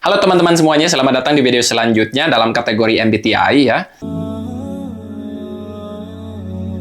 Halo teman-teman semuanya, selamat datang di video selanjutnya dalam kategori MBTI ya.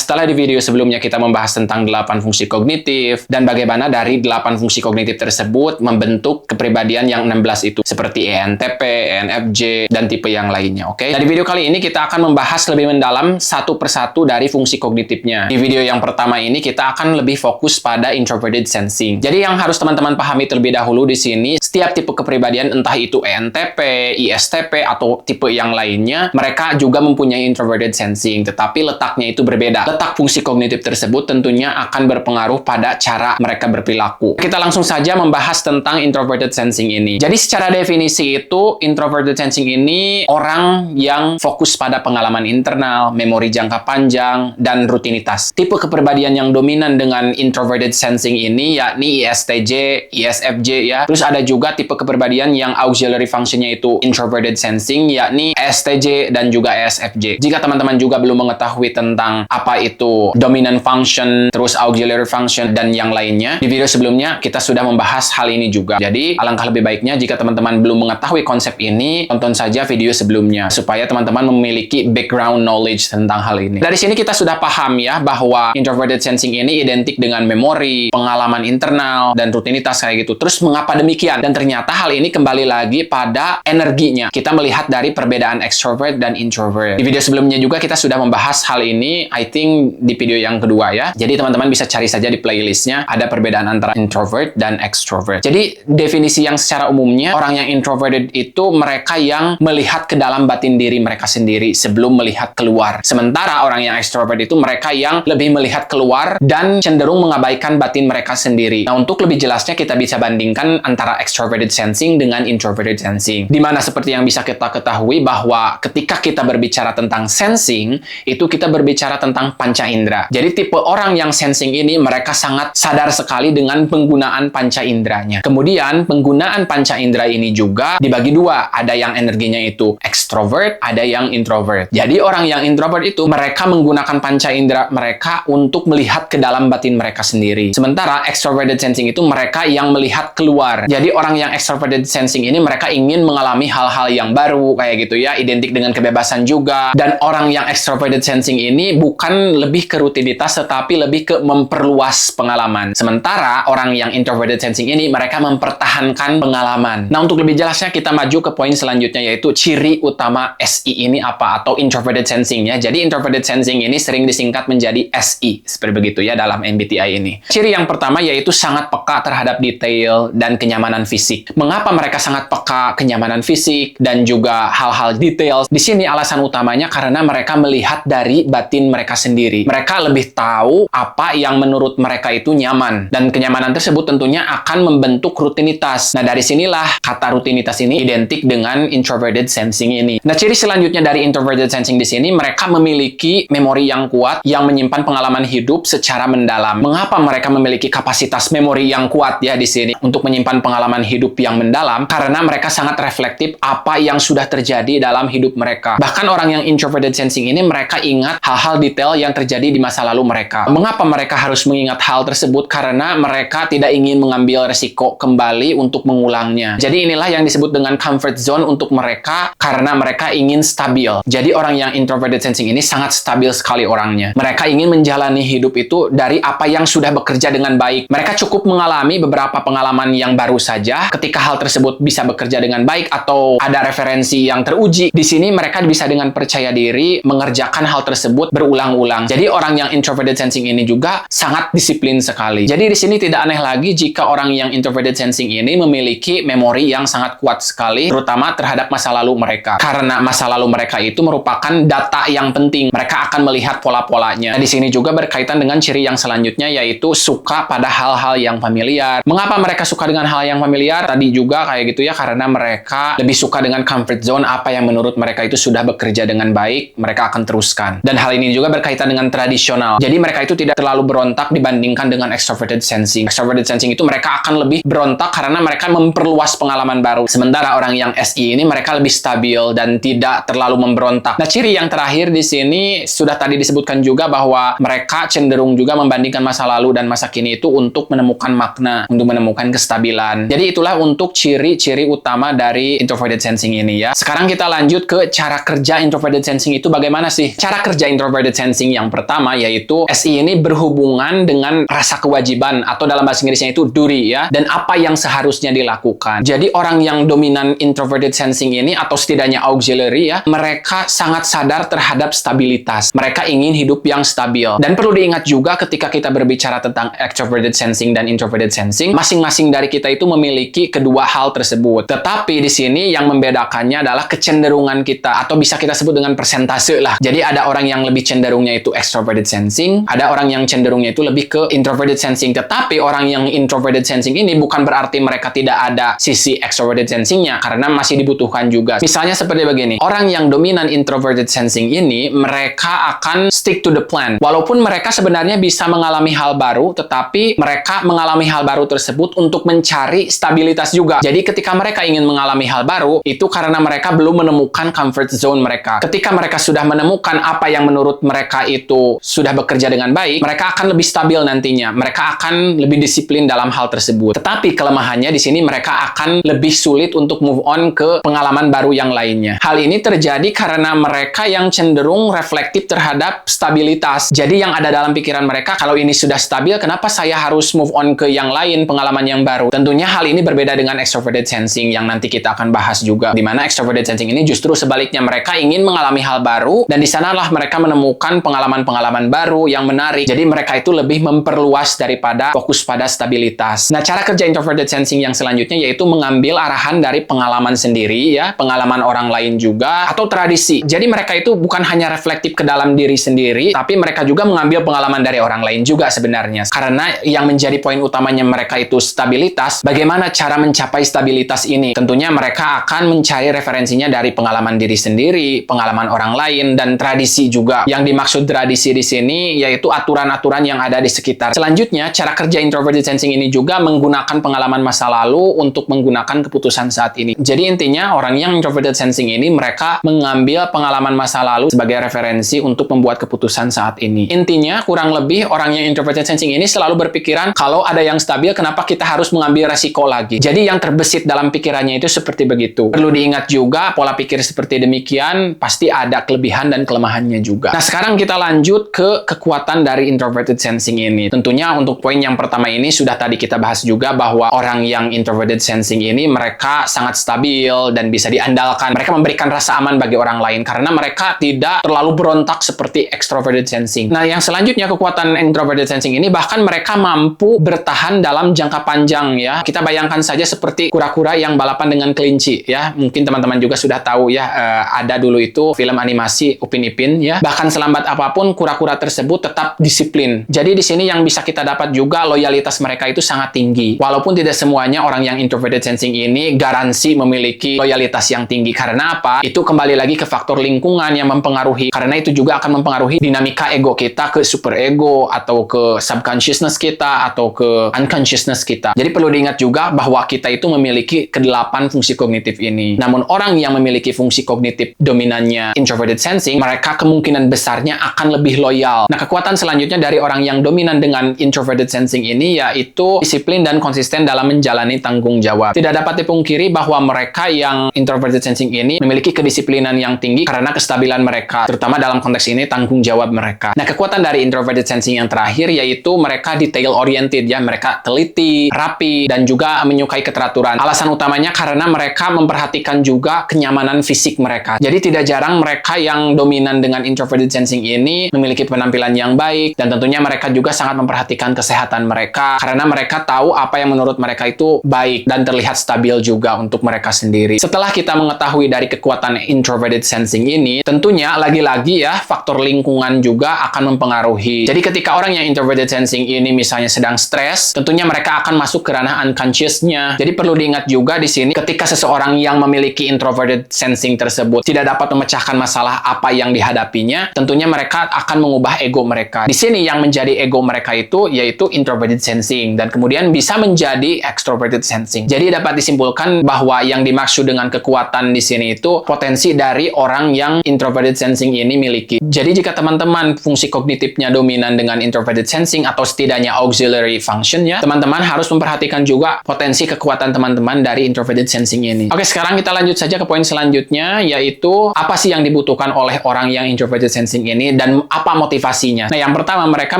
Setelah di video sebelumnya kita membahas tentang 8 fungsi kognitif dan bagaimana dari 8 fungsi kognitif tersebut membentuk kepribadian yang 16 itu seperti ENTP, ENFJ, dan tipe yang lainnya, oke? Nah, di video kali ini kita akan membahas lebih mendalam satu persatu dari fungsi kognitifnya. Di video yang pertama ini kita akan lebih fokus pada introverted sensing. Jadi yang harus teman-teman pahami terlebih dahulu di sini, setiap tipe kepribadian entah itu ENTP, ISTP, atau tipe yang lainnya, mereka juga mempunyai introverted sensing, tetapi letaknya itu berbeda. Letak fungsi kognitif tersebut tentunya akan berpengaruh pada cara mereka berperilaku. Kita langsung saja membahas tentang introverted sensing ini. Jadi secara definisi itu, introverted sensing ini orang yang fokus pada pengalaman internal, memori jangka panjang, dan rutinitas. Tipe kepribadian yang dominan dengan introverted sensing ini yakni ISTJ, ISFJ ya. Terus ada juga tipe kepribadian yang auxiliary functionnya itu introverted sensing yakni ESTJ dan juga ESFJ. Jika teman-teman juga belum mengetahui tentang apa itu dominant function, terus auxiliary function, dan yang lainnya, di video sebelumnya kita sudah membahas hal ini juga. Jadi, alangkah lebih baiknya jika teman-teman belum mengetahui konsep ini, tonton saja video sebelumnya, supaya teman-teman memiliki background knowledge tentang hal ini. Dari sini kita sudah paham ya, bahwa introverted sensing ini identik dengan memori, pengalaman internal, dan rutinitas kayak gitu. Terus, mengapa demikian? Dan ternyata hal ini kembali lagi pada energinya. Kita melihat dari perbedaan extrovert dan introvert. Di video sebelumnya juga kita sudah membahas hal ini, I think di video yang kedua ya. Jadi teman-teman bisa cari saja di playlistnya, ada perbedaan antara introvert dan extrovert. Jadi definisi yang secara umumnya, orang yang introverted itu mereka yang melihat ke dalam batin diri mereka sendiri sebelum melihat keluar. Sementara orang yang extrovert itu mereka yang lebih melihat keluar dan cenderung mengabaikan batin mereka sendiri. Nah, untuk lebih jelasnya kita bisa bandingkan antara extroverted sensing dengan introverted sensing. Dimana seperti yang bisa kita ketahui bahwa ketika kita berbicara tentang sensing, itu kita berbicara tentang panca indera. Jadi tipe orang yang sensing ini mereka sangat sadar sekali dengan penggunaan panca inderanya. Kemudian penggunaan panca indera ini juga dibagi dua. Ada yang energinya itu extrovert, ada yang introvert. Jadi orang yang introvert itu mereka menggunakan panca indera mereka untuk melihat ke dalam batin mereka sendiri. Sementara extroverted sensing itu mereka yang melihat keluar. Jadi orang yang extroverted sensing ini mereka ingin mengalami hal-hal yang baru kayak gitu ya, identik dengan kebebasan juga. Dan orang yang extroverted sensing ini bukan lebih ke rutinitas tetapi lebih ke memperluas pengalaman. Sementara orang yang introverted sensing ini mereka mempertahankan pengalaman. Nah, untuk lebih jelasnya kita maju ke poin selanjutnya yaitu ciri utama SI ini apa atau introverted sensing ya. Jadi introverted sensing ini sering disingkat menjadi SI seperti begitu ya dalam MBTI ini. Ciri yang pertama yaitu sangat peka terhadap detail dan kenyamanan fisik. Mengapa mereka sangat peka kenyamanan fisik dan juga hal-hal detail? Di sini alasan utamanya karena mereka melihat dari batin mereka sendiri. Mereka lebih tahu apa yang menurut mereka itu nyaman. Dan kenyamanan tersebut tentunya akan membentuk rutinitas. Nah, dari sinilah kata rutinitas ini identik dengan introverted sensing ini. Nah, ciri selanjutnya dari introverted sensing di sini, mereka memiliki memori yang kuat yang menyimpan pengalaman hidup secara mendalam. Mengapa mereka memiliki kapasitas memori yang kuat ya di sini untuk menyimpan pengalaman hidup yang mendalam? Karena mereka sangat reflektif apa yang sudah terjadi dalam hidup mereka. Bahkan orang yang introverted sensing ini mereka ingat hal-hal detail yang terjadi di masa lalu mereka. Mengapa mereka harus mengingat hal tersebut? Karena mereka tidak ingin mengambil resiko kembali untuk mengulangnya. Jadi inilah yang disebut dengan comfort zone untuk mereka karena mereka ingin stabil. Jadi orang yang introverted sensing ini sangat stabil sekali orangnya. Mereka ingin menjalani hidup itu dari apa yang sudah bekerja dengan baik. Mereka cukup mengalami beberapa pengalaman yang baru saja ketika hal tersebut bisa bekerja dengan baik atau ada referensi yang teruji. Di sini mereka bisa dengan percaya diri mengerjakan hal tersebut berulang-ulang. Jadi orang yang introverted sensing ini juga sangat disiplin sekali. Jadi di sini tidak aneh lagi jika orang yang introverted sensing ini memiliki memori yang sangat kuat sekali, terutama terhadap masa lalu mereka. Karena masa lalu mereka itu merupakan data yang penting. Mereka akan melihat pola-polanya. Nah, di sini juga berkaitan dengan ciri yang selanjutnya yaitu suka pada hal-hal yang familiar. Mengapa mereka suka dengan hal yang familiar? Tadi juga kayak gitu ya, karena mereka lebih suka dengan comfort zone, apa yang menurut mereka itu sudah bekerja dengan baik, mereka akan teruskan. Dan hal ini juga berkaitan dengan tradisional. Jadi mereka itu tidak terlalu berontak dibandingkan dengan extroverted sensing. Extroverted sensing itu mereka akan lebih berontak karena mereka memperluas pengalaman baru. Sementara orang yang SI ini mereka lebih stabil dan tidak terlalu memberontak. Nah, ciri yang terakhir di sini sudah tadi disebutkan juga bahwa mereka cenderung juga membandingkan masa lalu dan masa kini itu untuk menemukan makna, untuk menemukan kestabilan. Jadi itulah untuk ciri-ciri utama dari introverted sensing ini ya. Sekarang kita lanjut ke cara kerja introverted sensing itu bagaimana sih? Cara kerja introverted sensing yang pertama yaitu SI ini berhubungan dengan rasa kewajiban atau dalam bahasa Inggrisnya itu duty ya, dan apa yang seharusnya dilakukan. Jadi orang yang dominan introverted sensing ini atau setidaknya auxiliary ya, mereka sangat sadar terhadap stabilitas. Mereka ingin hidup yang stabil. Dan perlu diingat juga ketika kita berbicara tentang extroverted sensing dan introverted sensing, masing-masing dari kita itu memiliki kedua hal tersebut. Tetapi di sini yang membedakannya adalah kecenderungan kita atau bisa kita sebut dengan persentase lah. Jadi ada orang yang lebih cenderungnya itu extroverted sensing, ada orang yang cenderungnya itu lebih ke introverted sensing. Tetapi orang yang introverted sensing ini bukan berarti mereka tidak ada sisi extroverted sensingnya, karena masih dibutuhkan juga. Misalnya seperti begini, orang yang dominan introverted sensing ini mereka akan stick to the plan. Walaupun mereka sebenarnya bisa mengalami hal baru, tetapi mereka mengalami hal baru tersebut untuk mencari stabilitas juga. Jadi ketika mereka ingin mengalami hal baru, itu karena mereka belum menemukan comfort zone mereka. Ketika mereka sudah menemukan apa yang menurut mereka itu sudah bekerja dengan baik, mereka akan lebih stabil nantinya. Mereka akan lebih disiplin dalam hal tersebut. Tetapi kelemahannya di sini mereka akan lebih sulit untuk move on ke pengalaman baru yang lainnya. Hal ini terjadi karena mereka yang cenderung reflektif terhadap stabilitas. Jadi yang ada dalam pikiran mereka, kalau ini sudah stabil, kenapa saya harus move on ke yang lain, pengalaman yang baru? Tentunya hal ini berbeda dengan extroverted sensing yang nanti kita akan bahas juga. Di mana extroverted sensing ini justru sebaliknya, mereka ingin mengalami hal baru dan di sanalah mereka menemukan pengalaman-pengalaman baru yang menarik. Jadi mereka itu lebih memperluas daripada fokus pada stabilitas. Nah, cara kerja introverted sensing yang selanjutnya yaitu mengambil arahan dari pengalaman sendiri ya, pengalaman orang lain juga atau tradisi. Jadi mereka itu bukan hanya reflektif ke dalam diri sendiri, tapi mereka juga mengambil pengalaman dari orang lain juga sebenarnya. Karena yang menjadi poin utamanya mereka itu stabilitas. Bagaimana cara mencapai stabilitas ini? Tentunya mereka akan mencari referensinya dari pengalaman diri sendiri, pengalaman orang lain, dan tradisi juga. Yang dimaksud tradisi di sini yaitu aturan-aturan yang ada di sekitar. Selanjutnya, cara kerja introverted sensing ini juga menggunakan pengalaman masa lalu untuk menggunakan keputusan saat ini. Jadi intinya orang yang introverted sensing ini mereka mengambil pengalaman masa lalu sebagai referensi untuk membuat keputusan saat ini. Intinya kurang lebih orang yang introverted sensing ini selalu berpikiran kalau ada yang stabil kenapa kita harus mengambil resiko lagi. Jadi yang terbesit dalam pikirannya itu seperti begitu. Perlu diingat juga pola pikir seperti demikian pasti ada kelebihan dan kelemahannya juga. Nah, sekarang kita lanjut ke kekuatan dari introverted sensing ini. Tentunya untuk poin yang pertama ini sudah tadi kita bahas juga bahwa orang yang introverted sensing ini mereka sangat stabil dan bisa diandalkan. Mereka memberikan rasa aman bagi orang lain karena mereka tidak terlalu berontak seperti extroverted sensing. Nah, yang selanjutnya kekuatan introverted sensing ini bahkan mereka mampu bertahan dalam jangka panjang ya. Kita bayangkan saja seperti kura-kura yang balapan dengan kelinci ya. Mungkin teman-teman juga sudah tahu ya, ada dulu itu film animasi Upin Ipin ya. Bahkan selambat apapun kura-kura tersebut tetap disiplin. Jadi di sini yang bisa kita dapat juga loyalitas mereka itu sangat tinggi. Walaupun tidak semuanya orang yang introverted sensing ini garansi memiliki loyalitas yang tinggi. Karena apa? Itu kembali lagi ke faktor lingkungan yang mempengaruhi. Karena itu juga akan mempengaruhi dinamika ego kita ke super ego atau ke subconsciousness kita atau ke unconsciousness kita. Jadi perlu diingat juga bahwa kita itu memiliki ke-8 fungsi kognitif ini. Namun orang yang memiliki fungsi kognitif dominannya introverted sensing, mereka kemungkinan besarnya akan lebih loyal. Nah, kekuatan selanjutnya dari orang yang dominan dengan introverted sensing ini yaitu disiplin dan konsisten dalam menjalani tanggung jawab. Tidak dapat dipungkiri bahwa mereka yang introverted sensing ini memiliki kedisiplinan yang tinggi karena kestabilan mereka, terutama dalam konteks ini tanggung jawab mereka. Nah, kekuatan dari introverted sensing yang terakhir yaitu mereka detail oriented ya, mereka teliti, rapi, dan juga menyukai keteraturan. Alasan utamanya karena mereka memperhatikan juga kenyamanan fisik mereka. Jadi tidak jarang mereka yang dominan dengan introverted sensing ini memiliki penampilan yang baik dan tentunya mereka juga sangat memperhatikan kesehatan mereka karena mereka tahu apa yang menurut mereka itu baik dan terlihat stabil juga untuk mereka sendiri. Setelah kita mengetahui dari kekuatan introverted sensing ini, tentunya lagi-lagi ya faktor lingkungan juga akan mempengaruhi. Jadi ketika orang yang introverted sensing ini misalnya sedang stres, tentunya mereka akan masuk ke ranah unconscious-nya. Jadi perlu diingat juga di sini ketika seseorang yang memiliki introverted sensing tersebut tidak dapat memecahkan masalah apa yang dihadapinya, tentunya mereka bisa akan mengubah ego mereka. Di sini yang menjadi ego mereka itu yaitu introverted sensing dan kemudian bisa menjadi extroverted sensing. Jadi dapat disimpulkan bahwa yang dimaksud dengan kekuatan di sini itu potensi dari orang yang introverted sensing ini miliki. Jadi jika teman-teman fungsi kognitifnya dominan dengan introverted sensing atau setidaknya auxiliary function ya, teman-teman harus memperhatikan juga potensi kekuatan teman-teman dari introverted sensing ini. Oke, sekarang kita lanjut saja ke poin selanjutnya, yaitu apa sih yang dibutuhkan oleh orang yang introverted sensing ini dan apa motivasinya. Nah, yang pertama mereka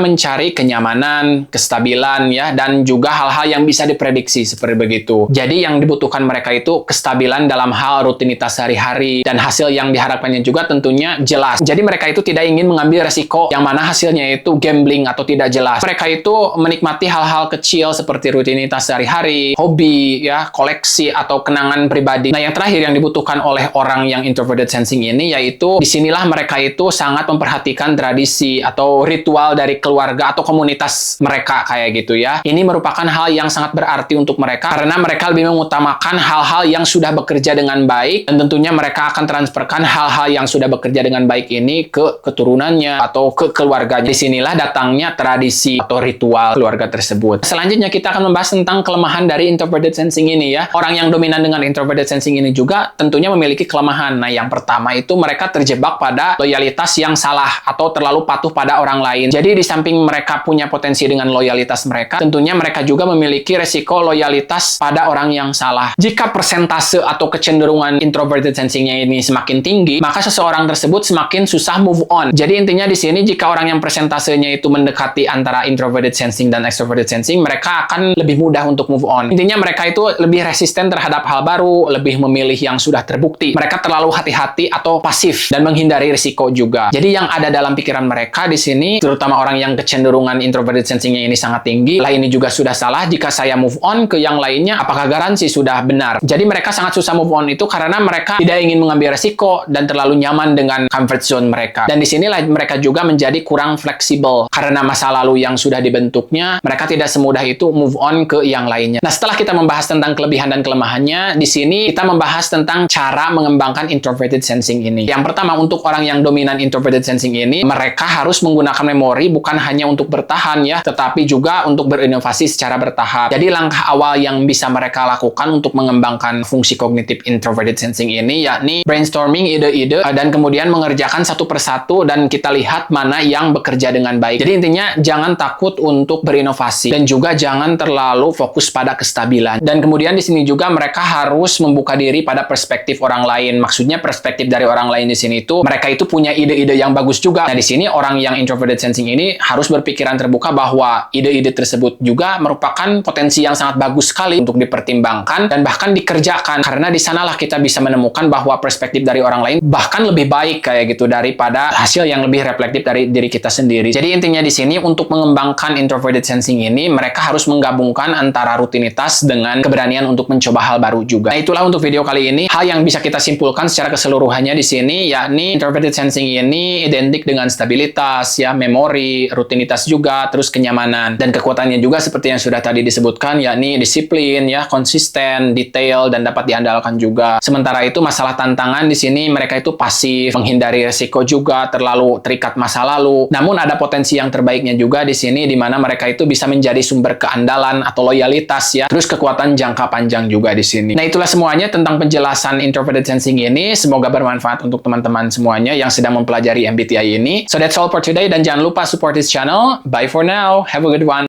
mencari kenyamanan, kestabilan ya, dan juga hal-hal yang bisa diprediksi seperti begitu. Jadi yang dibutuhkan mereka itu kestabilan dalam hal rutinitas sehari-hari dan hasil yang diharapkannya juga tentunya jelas. Jadi mereka itu tidak ingin mengambil resiko yang mana hasilnya itu gambling atau tidak jelas. Mereka itu menikmati hal-hal kecil seperti rutinitas sehari-hari, hobi ya, koleksi atau kenangan pribadi. Nah, yang terakhir yang dibutuhkan oleh orang yang introverted sensing ini yaitu disinilah mereka itu sangat memperhatikan tradisi atau ritual dari keluarga atau komunitas mereka kayak gitu ya. Ini merupakan hal yang sangat berarti untuk mereka karena mereka lebih mengutamakan hal-hal yang sudah bekerja dengan baik dan tentunya mereka akan transferkan hal-hal yang sudah bekerja dengan baik ini ke keturunannya atau ke keluarganya. Disinilah datangnya tradisi atau ritual keluarga tersebut. Selanjutnya kita akan membahas tentang kelemahan dari introverted sensing ini ya. Orang yang dominan dengan introverted sensing ini juga tentunya memiliki kelemahan. Nah, yang pertama itu mereka terjebak pada loyalitas yang salah atau terlalu patuh pada orang lain. Jadi di samping mereka punya potensi dengan loyalitas mereka, tentunya mereka juga memiliki resiko loyalitas pada orang yang salah. Jika persentase atau kecenderungan introverted sensingnya ini semakin tinggi, maka seseorang tersebut semakin susah move on. Jadi intinya di sini jika orang yang persentasenya itu mendekati antara introverted sensing dan extroverted sensing, mereka akan lebih mudah untuk move on. Intinya mereka itu lebih resisten terhadap hal baru, lebih memilih yang sudah terbukti. Mereka terlalu hati-hati atau pasif dan menghindari risiko juga. Jadi yang ada dalam pikiran mereka di sini, terutama orang yang kecenderungan introverted sensingnya ini sangat tinggi, lah ini juga sudah salah. Jika saya move on ke yang lainnya, apakah garansi sudah benar? Jadi mereka sangat susah move on itu karena mereka tidak ingin mengambil resiko dan terlalu nyaman dengan comfort zone mereka. Dan disinilah mereka juga menjadi kurang fleksibel karena masa lalu yang sudah dibentuknya, mereka tidak semudah itu move on ke yang lainnya. Nah, setelah kita membahas tentang kelebihan dan kelemahannya, di sini kita membahas tentang cara mengembangkan introverted sensing ini. Yang pertama, untuk orang yang dominan introverted sensing ini, mereka harus menggunakan memori bukan hanya untuk bertahan ya, tetapi juga untuk berinovasi secara bertahap. Jadi langkah awal yang bisa mereka lakukan untuk mengembangkan fungsi kognitif introverted sensing ini yakni brainstorming ide-ide dan kemudian mengerjakan satu persatu dan kita lihat mana yang bekerja dengan baik. Jadi intinya jangan takut untuk berinovasi dan juga jangan terlalu fokus pada kestabilan. Dan kemudian di sini juga mereka harus membuka diri pada perspektif orang lain. Maksudnya perspektif dari orang lain di sini itu mereka itu punya ide-ide yang bagus juga. Nah, di sini orang yang introverted sensing ini harus berpikiran terbuka bahwa ide-ide tersebut juga merupakan potensi yang sangat bagus sekali untuk dipertimbangkan dan bahkan dikerjakan karena di sanalah kita bisa menemukan bahwa perspektif dari orang lain bahkan lebih baik kayak gitu daripada hasil yang lebih reflektif dari diri kita sendiri. Jadi intinya di sini untuk mengembangkan introverted sensing ini mereka harus menggabungkan antara rutinitas dengan keberanian untuk mencoba hal baru juga. Nah, itulah untuk video kali ini. Hal yang bisa kita simpulkan secara keseluruhannya di sini yakni introverted sensing ini identik dengan stabilitas ya, memori, rutinitas juga, terus kenyamanan dan kekuatannya juga seperti yang sudah tadi disebutkan yakni disiplin ya, konsisten, detail dan dapat diandalkan juga. Sementara itu masalah tantangan di sini mereka itu pasif, menghindari risiko juga, terlalu terikat masa lalu. Namun ada potensi yang terbaiknya juga di sini di mana mereka itu bisa menjadi sumber keandalan atau loyalitas ya. Terus kekuatan jangka panjang juga di sini. Nah, itulah semuanya tentang penjelasan introverted sensing ini. Semoga bermanfaat untuk teman-teman semuanya yang sedang mempelajari MBTI ini. So that's all for today dan jangan lupa support this channel. Bye for now. Have a good one.